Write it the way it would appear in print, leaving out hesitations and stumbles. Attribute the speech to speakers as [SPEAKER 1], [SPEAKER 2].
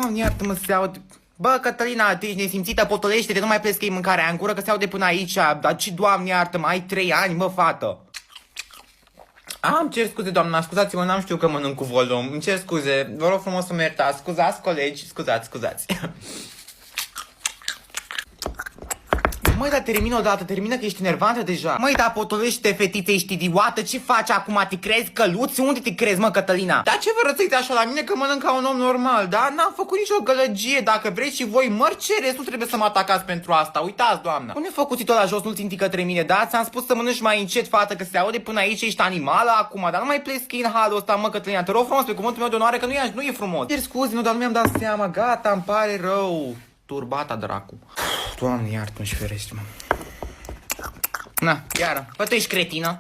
[SPEAKER 1] Doamne, iartă-mă, se aud. Bă, Cătălina, tu ești nesimțită, potolește-te, nu mai plescă-i mâncarea în gură, că se aude până aici. Dar ce, Doamne, iartă-mă, ai 3 ani, mă, fată. Am cer scuze, doamna, scuzați-mă, n-am știut că mănânc cu volum. Îmi cer scuze, vă rog frumos să mă iertați. Scuzați, colegi, scuzați. Măi, dar termină odată, termină că ești enervantă deja. Măi, dar potolește-te, fetiță, ești idiotă, ce faci acum? Te crezi căluț? Unde te crezi, mă, Cătălina? Dar ce vă rățuiți așa la mine că mănânc ca un om normal, da? N-am făcut nicio gălăgie, dacă vreți și voi mări, cereți, nu trebuie să mă atacați pentru asta, uitați, doamna. Nu ne făcuți tot la jos, nu ținti către mine, da? Ți-am spus să mănânci mai încet, fată, că se aude până aici, ești animală acum, dar nu mai pleschi în halul ăsta, mă, Cătălina, te rog frumos, pe cuvântul meu de onoare, că nu e frumos. Cer scuze, nu, dar nu mi-am dat seama, gata, îmi pare rău. Turbata, dracu. Doamne, iartă-mă și ferește-mă. Na, iară, bă, tu ești cretină.